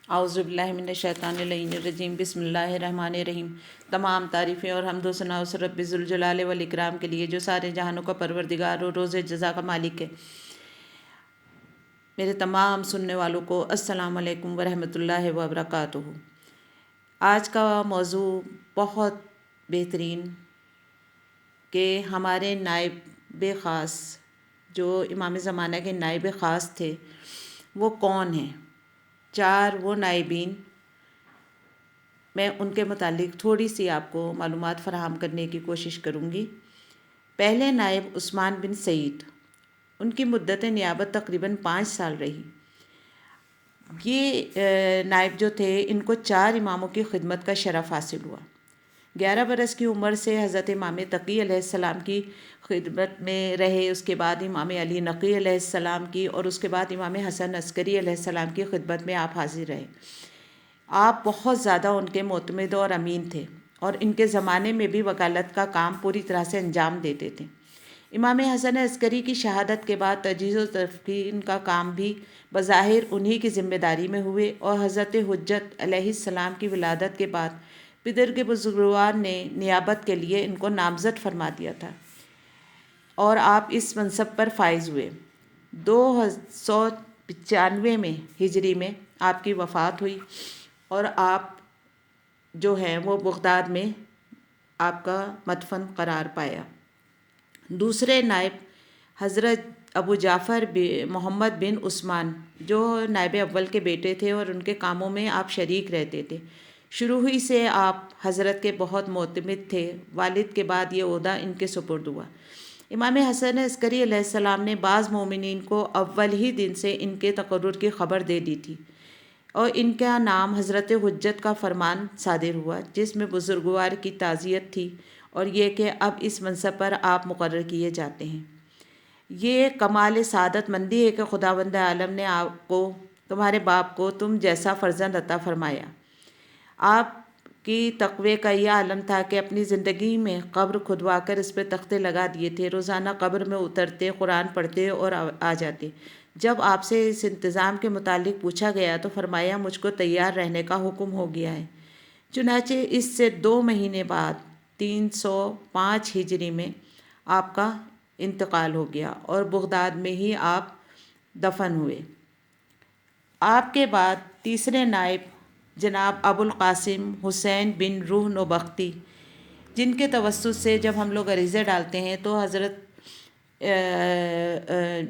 اعوذ باللہ من الشیطان اللعین الرجیم، بسم اللہ الرحمن الرحیم۔ تمام تعریفیں اور حمد و ثنا اس رب ذوالجلال والاکرام کے لیے جو سارے جہانوں کا پروردگار اور روز جزا کا مالک ہے۔ میرے تمام سننے والوں کو السلام علیکم ورحمۃ اللہ وبرکاتہ۔ آج کا موضوع بہت بہترین کہ ہمارے نائب خاص جو امام زمانہ کے نائب خاص تھے وہ کون ہیں۔ 4 وہ نائبین، میں ان کے متعلق تھوڑی سی آپ کو معلومات فراہم کرنے کی کوشش کروں گی۔ پہلے نائب عثمان بن سعید، ان کی مدت نیابت تقریباً 5 سال رہی۔ یہ نائب جو تھے ان کو 4 اماموں کی خدمت کا شرف حاصل ہوا۔ 11 برس کی عمر سے حضرت امام تقی علیہ السلام کی خدمت میں رہے، اس کے بعد امام علی نقی علیہ السلام کی، اور اس کے بعد امام حسن عسکری علیہ السلام کی خدمت میں آپ حاضر رہے۔ آپ بہت زیادہ ان کے معتمد اور امین تھے اور ان کے زمانے میں بھی وکالت کا کام پوری طرح سے انجام دیتے تھے۔ امام حسن عسکری کی شہادت کے بعد تجہیز و تدفین کا کام بھی بظاہر انہی کی ذمہ داری میں ہوئے، اور حضرت حجت علیہ السلام کی ولادت کے بعد پدر کے بزرگوار نے نیابت کے لیے ان کو نامزد فرما دیا تھا اور آپ اس منصب پر فائز ہوئے۔ 295 میں ہجری میں آپ کی وفات ہوئی اور آپ جو ہیں وہ بغداد میں آپ کا مدفن قرار پایا۔ دوسرے نائب حضرت ابو جعفر محمد بن عثمان، جو نائب اول کے بیٹے تھے اور ان کے کاموں میں آپ شریک رہتے تھے۔ شروع ہی سے آپ حضرت کے بہت معتمد تھے۔ والد کے بعد یہ عہدہ ان کے سپرد ہوا۔ امام حسن عسکری علیہ السلام نے بعض مومنین کو اول ہی دن سے ان کے تقرر کی خبر دے دی تھی اور ان کا نام حضرت حجت کا فرمان صادر ہوا، جس میں بزرگوار کی تعزیت تھی اور یہ کہ اب اس منصب پر آپ مقرر کیے جاتے ہیں۔ یہ کمال سعادت مندی ہے کہ خداوند عالم نے آپ کو، تمہارے باپ کو، تم جیسا فرزند عطا فرمایا۔ آپ کی تقوی کا یہ عالم تھا کہ اپنی زندگی میں قبر کھدوا کر اس پہ تختے لگا دیے تھے، روزانہ قبر میں اترتے، قرآن پڑھتے اور آ جاتے۔ جب آپ سے اس انتظام کے متعلق پوچھا گیا تو فرمایا مجھ کو تیار رہنے کا حکم ہو گیا ہے۔ چنانچہ اس سے 2 مہینے بعد 305 ہجری میں آپ کا انتقال ہو گیا اور بغداد میں ہی آپ دفن ہوئے۔ آپ کے بعد تیسرے نائب جناب ابو القاسم حسین بن روح نوبختی، جن کے توسط سے جب ہم لوگ عریضے ڈالتے ہیں تو حضرت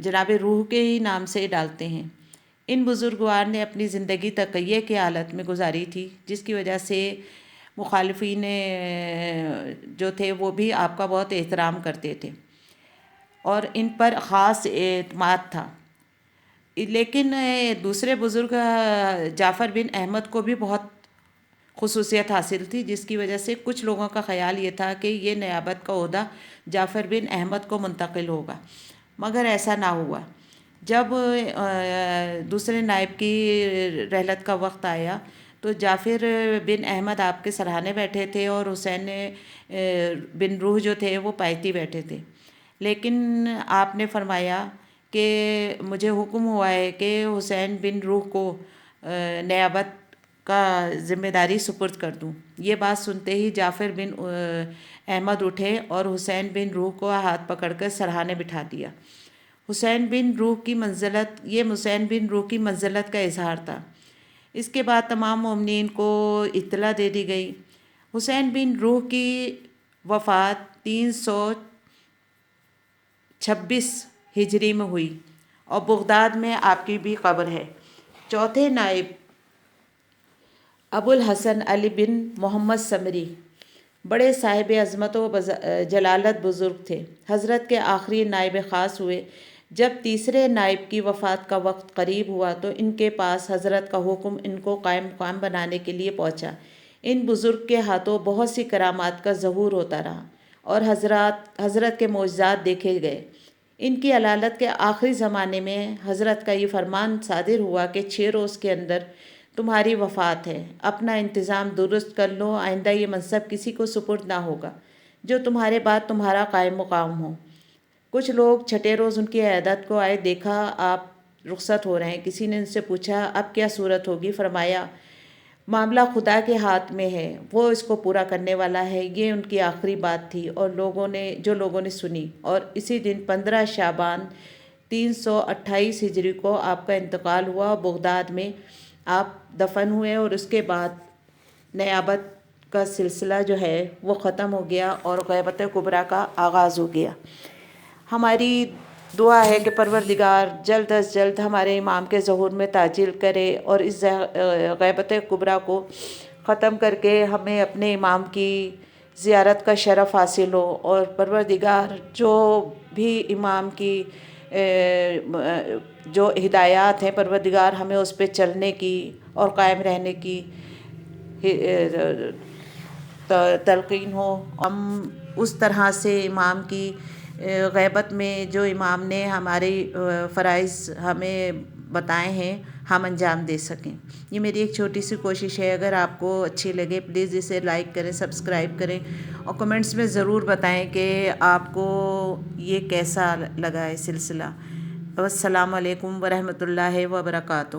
جناب روح کے ہی نام سے ڈالتے ہیں۔ ان بزرگوار نے اپنی زندگی تقیہ کی حالت میں گزاری تھی، جس کی وجہ سے مخالفین جو تھے وہ بھی آپ کا بہت احترام کرتے تھے اور ان پر خاص اعتماد تھا۔ لیکن دوسرے بزرگ جعفر بن احمد کو بھی بہت خصوصیت حاصل تھی، جس کی وجہ سے کچھ لوگوں کا خیال یہ تھا کہ یہ نیابت کا عہدہ جعفر بن احمد کو منتقل ہوگا، مگر ایسا نہ ہوا۔ جب دوسرے نائب کی رحلت کا وقت آیا تو جعفر بن احمد آپ کے سرہانے بیٹھے تھے اور حسین بن روح جو تھے وہ پایتی بیٹھے تھے، لیکن آپ نے فرمایا کہ مجھے حکم ہوا ہے کہ حسین بن روح کو نیابت کا ذمہ داری سپرد کر دوں۔ یہ بات سنتے ہی جعفر بن احمد اٹھے اور حسین بن روح کو ہاتھ پکڑ کر سرہانے بٹھا دیا۔ حسین بن روح کی منزلت کا اظہار تھا۔ اس کے بعد تمام مومنین کو اطلاع دے دی گئی۔ حسین بن روح کی وفات 326 ہجری میں ہوئی اور بغداد میں آپ کی بھی قبر ہے۔ چوتھے نائب ابو الحسن علی بن محمد سمری، بڑے صاحب عظمت و جلالت بزرگ تھے، حضرت کے آخری نائب خاص ہوئے۔ جب تیسرے نائب کی وفات کا وقت قریب ہوا تو ان کے پاس حضرت کا حکم ان کو قائم مقام بنانے کے لیے پہنچا۔ ان بزرگ کے ہاتھوں بہت سی کرامات کا ظہور ہوتا رہا اور حضرت کے معجزات دیکھے گئے۔ ان کی علالت کے آخری زمانے میں حضرت کا یہ فرمان صادر ہوا کہ 6 روز کے اندر تمہاری وفات ہے، اپنا انتظام درست کر لو، آئندہ یہ منصب کسی کو سپرد نہ ہوگا جو تمہارے بعد تمہارا قائم مقام ہو۔ کچھ لوگ 6 روز ان کی عیادت کو آئے، دیکھا آپ رخصت ہو رہے ہیں۔ کسی نے ان سے پوچھا اب کیا صورت ہوگی؟ فرمایا معاملہ خدا کے ہاتھ میں ہے، وہ اس کو پورا کرنے والا ہے۔ یہ ان کی آخری بات تھی اور لوگوں نے سنی، اور اسی دن 15 شعبان 328 ہجری کو آپ کا انتقال ہوا، بغداد میں آپ دفن ہوئے، اور اس کے بعد نیابت کا سلسلہ جو ہے وہ ختم ہو گیا اور غیبت کبریٰ کا آغاز ہو گیا۔ ہماری دعا ہے کہ پروردگار جلد از جلد ہمارے امام کے ظہور میں تعجیل کرے اور اس غیبت کبریٰ کو ختم کر کے ہمیں اپنے امام کی زیارت کا شرف حاصل ہو، اور پروردگار جو بھی امام کی جو ہدایات ہیں پروردگار ہمیں اس پہ چلنے کی اور قائم رہنے کی تلقین ہو۔ ہم اس طرح سے امام کی غیبت میں جو امام نے ہمارے فرائض ہمیں بتائے ہیں ہم انجام دے سکیں۔ یہ میری ایک چھوٹی سی کوشش ہے، اگر آپ کو اچھی لگے پلیز اسے لائک کریں، سبسکرائب کریں، اور کمنٹس میں ضرور بتائیں کہ آپ کو یہ کیسا لگا ہے سلسلہ۔ السلام علیکم ورحمۃ اللہ وبرکاتہ۔